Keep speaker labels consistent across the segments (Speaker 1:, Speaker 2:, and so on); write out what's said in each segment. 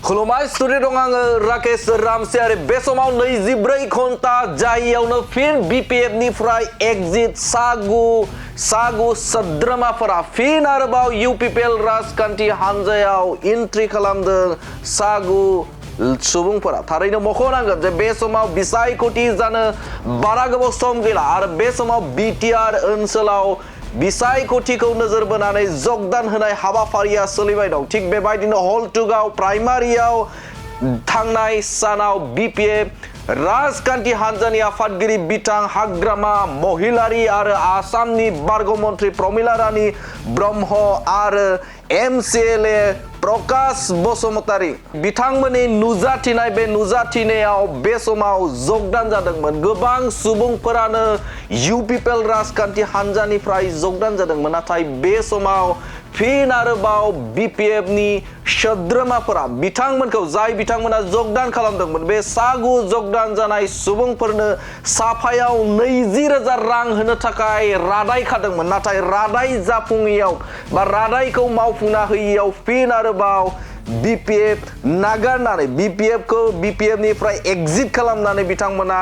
Speaker 1: खुलुमबाय स्टुडिअ दं आङो राकेश रामसे आरो बे समाव 24 घन्टा जायियावनो फिन बिपिएफनिफ्राय एग्जिट सागु सोद्रोमाफोरा फिन आरोबाव इउपिपिएल राजखान्थि हानजायाव एन्ट्रि खालामदों सागु सुबुंफोरा थारैनो मख'नांगोन जे बे समाव बिसायख'थि जानो बारा गोबाव सम गैला आरो बे समाव बिटिआर ओनसोलाव बिसायख'थिखौ नोजोर बोनानै जगदान होनाय हाबाफारिया सोलिबाय दं थिग बेबायदिनो हलटुगाव प्राइमारियाव थांनाय सानाव बिपिएफ राजखान्थि हानजानि आफादगिरि बिथां हाग्रामा महिलारी आरो आसामनि बारग' मन्त्रि प्रमिला रानी ब्रह्म आरो एमसिएलए प्रकाश बसुमतारी बिथांमोननि नुजाथिनाय बे नुजाथिनायाव बे समाव जगदान जादोंमोन गोबां सुबुंफोरानो इउपिपिएल राजखान्थि हानजानिफ्राय जगदान जादोंमोन नाथाय बे समाव फिन आरोबाव बिपिएफनि सोद्रोमाफोरा बिथांमोना जगदान खालामदोंमोन बे सागु जगदान जानाय सुबुंफोरनो साफायाव 20,000 रां होनो थाखाय रादाय खादोंमोन नाथाय रादाय जाफुङैयाव बा रादायखौ मावफुंना होयैयाव फिन आरोबाव बिपिएफ नागारनानै बिपिएफनिफ्राय एग्जिट खालामनानै बिथांमोना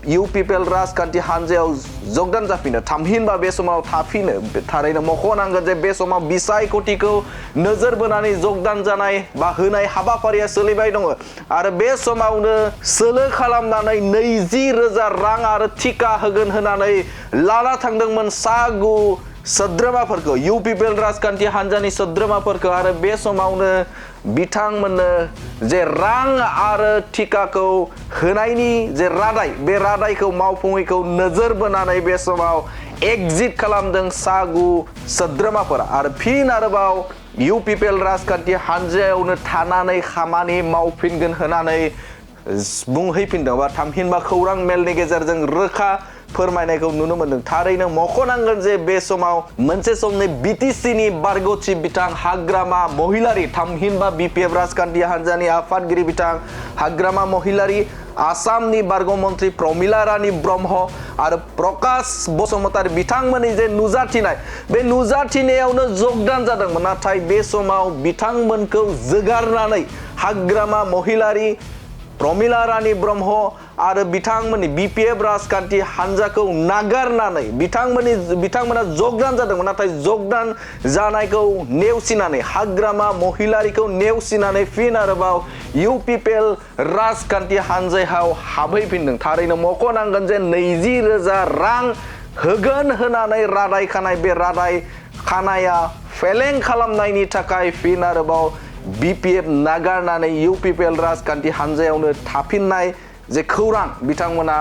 Speaker 1: इउपिपिएल राजखान्थि हानजायाव जगदान जाफिनो थामहिनबा बे समाव थाफिनो थारैनो मख'नांगोन जे बे समाव बिसायख'थिखौ नोजोर बोनानै जगदान जानाय बा होनाय हाबाफारिया सोलिबाय दङ आरो बे समावनो सोलो खालामनानै 20,000 रां आरो टिका होगोन होनानै लाना थांदोंमोन सागु सोद्रोमाफोरखौ इउपिपिएल राजखान्थि हानजानि सोद्रोमाफोरखौ आरो बे समावनो बिथांमोननो जे रां आरो टिकाखौ होनायनि जे रादाय बे रादायखौ मावफुङैखौ नोजोर बोनानै बे समाव एग्जिट खालामदों सागु सोद्रोमाफोरा आरो फिन आरोबाव इउपिपिएल राजखान्थि हानजायावनो थानानै खामानि मावफिनगोन होनानै बुंहैफिनदों बा थामहिनबा खौरां मेलनि गेजेरजों रोखा फोरमायनायखौ नुनो मोनदों थारैनो मख'नांगोन जे बे समाव मोनसे समनि बिटिसिनि बारग'थि बिथां हाग्रामा महिलारी थामहिनबा बिपिएफ राजखान्थि हानजानि आफादगिरि बिथां हाग्रामा महिलारी आसामनि बारग' मन्त्रि प्रमिला रानी ब्रह्म आरो प्रकाश बसुमतारी बिथांमोननि जे नुजाथिनाय बे नुजाथिनायावनो जगदान जादोंमोन नाथाय बे समाव बिथांमोनखौ जोगारनानै हाग्रामा महिलारी प्रमिला रानी ब्रह्म आरो बिथांमोननि बिपिएफ राजखान्थि हानजाखौ नागारनानै बिथांमोना जगदान जादोंमोन नाथाय जगदान जानायखौ नेवसिनानै हाग्रामा महिलारीखौ नेवसिनानै फिन आरोबाव इउपिपिएल राजखान्थि हानजायाव हाबहैफिनदों थारैनो मख'नांगोन जे 20,000 रां होगोन होनानै रादाय खानाय बे रादाय खानाया फेलें खालामनायनि थाखाय फिन आरोबाव बिपिएफ नागारनानै इउपिपिएल राजखान्थि हानजायावनो थाफिननाय जे खौरां बिथांमोना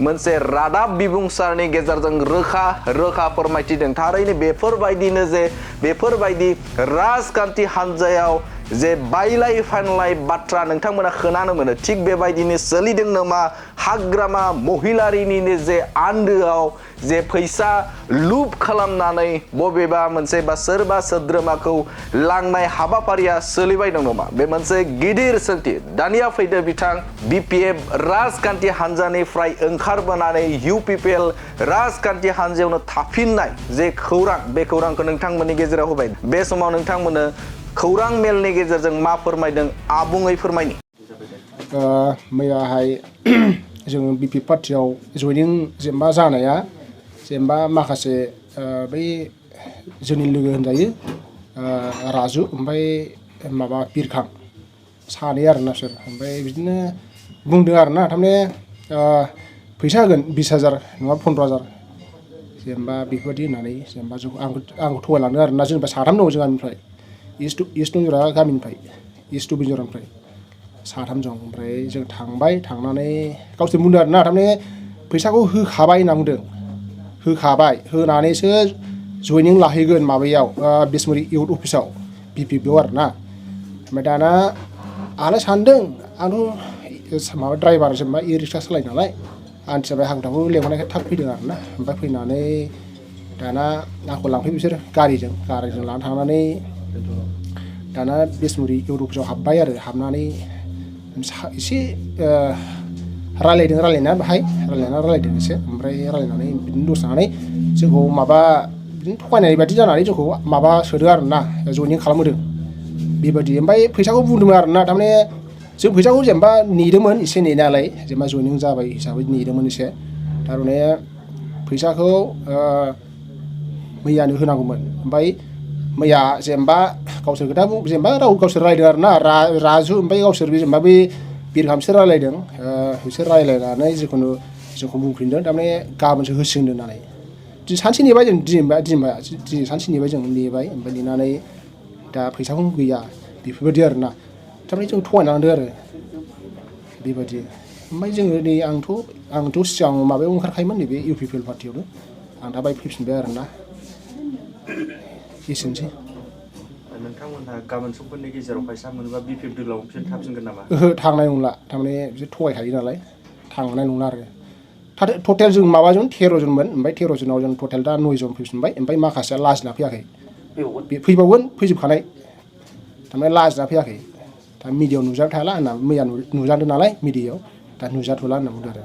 Speaker 1: मोनसे रादाब बिबुंसारनि गेजेरजों रोखा फोरमायथिदों थारैनो बेफोरबायदि राजखान्थि हानजायाव जे बायलाय फानलाय बाथ्रा नोंथांमोना खोनानो मोनो थिग बेबायदिनो सोलिदों नामा हाग्रामा महिलारीनिनो जे आन्दोआव जे फैसा लुप खालामनानै बबेबा मोनसे बा सोरबा सोद्रोमाखौ लांनाय हाबाफारिया सोलिबाय दं नामा बे मोनसे गिदिर सोंथि दानिया फैदो बिथां बिपिएफ राजखान्थि हानजानिफ्राय ओंखारबोनानै इउपिपिएल राजखान्थि हानजायावनो थाफिननाय जे खौरां बे खौरांखौ नोंथांमोननि गेजेराव होबाय बे समाव नोंथांमोननो खौरां मेलनि गेजेरजों मा फोरमायदों आबुङै फोरमायनि
Speaker 2: मैयाहाय जोङो बिपिएफ पार्टियाव जयनिं जेनेबा जानाया जेनेबा माखासे बै जोंनि लोगो होनजायो राजु ओमफ्राय माबा बिरखां सानै आरोना सोर ओमफ्राय बिदिनो बुंदों आरोना थारमाने फैसा होगोन 20,000 नङाबा 15,000 जेनेबा बेफोरबायदि होननानै जेनेबा आंखौ थगायलांदों आरोना जेनेबा साथाम दङ जों गामिनिफ्राय इस्ट बंजरा गामिनिफ्राय इस्ट बंजरानिफ्राय साथाम दं ओमफ्राय जों थांनानै गावसोर बुंदों आरोना थारमाने फैसाखौ होखाबाय होनना बुंदों होखाबाय होनानैसो जयनिं लाहैगोन माबायाव बिसमुरि इउथ अफिसाव बिपिएफआव आरोना ओमफ्राय दाना आंलाय सानदों आंथ' माबा ड्राइभार जेनेबा इ रिक्सा सालायो नालाय आं थिबाय हागुदाखौ लेंहरनायखाय थाब फैदों आरोना ओमफ्राय फैनानै दाना आंखौ लांफैयो बिसोर गारिजों लानानै थांनानै दाना बिसमुरि इउथ अफिसाव हाबबाय आरो हाबनानै एसे रायलायदों बाहाय रायलायदों एसे ओमफ्राय रायलायनानै बिदिनो दसे थानानै जोंखौ माबा बिदिनो थगायनाय बायदि जानानै जोंखौ माबा सोदों आरोना जयनिं खालामहोदों बेबायदि ओमफ्राय फैसाखौ बुंदोंमोन आरोना थारमाने जों फैसाखौ जेनेबा नेदोंमोन एसे नेनायालाय जेनेबा जइनिं जाबाय हिसाबै नेदोंमोन एसे थारमाने फैसाखौ मैयानो होनांगौमोन ओमफ्राय मैया जेनेबा गावसोर खोथा जेनेबा राव गावसोर रायदों आरोना राजु ओमफ्राय गावसोर जेनेबा बे बिरखामसोर रायलायदों बिसोर रायलायनानै जिखुनु जोंखौ बुंफिनदों थारमाने गाबोनसो होसिगोन होननानै सानसे नेबाय जों दिनै सानसे नेबाय जों नेबाय ओमफ्राय नेनानै दा फैसाखौ गैया बेफोरबायदि आरोना थारमाने जों थगायनांदों आरो बेबायदि ओमफ्राय जोङो नै आंथ' सिगां माबायाव ओंखारखायोमोन नैबे UPPL पार्टियावनो आं दा बाय फैफिनबाय आरोना एसेनोसै
Speaker 1: नोंथांमोनहा गाबोन समफोरनि गेजेराव फैसा मोनोबा BPF दोलोआव बिसोर थाफिनगोन नामा?
Speaker 2: ओहो थांनाय नंला थारमाने बिसोर थगायखायो नालाय थांनाय नंला आरो टटेल जों माबाजों 13 जनमोन ओमफ्राय 13 जनाव जों टटेल दा 9 जन फैफिनबाय ओमफ्राय माखासेया लाजिना फैयाखै बे फैबावगोन फैजोबखानाय थारमाने लाजिना फैयाखै दा मिडियायाव नुजाबाय थाला होनना मैया नुजादों नालाय मिडियायाव दा नुजाथ'ला होनना बुंदों आरो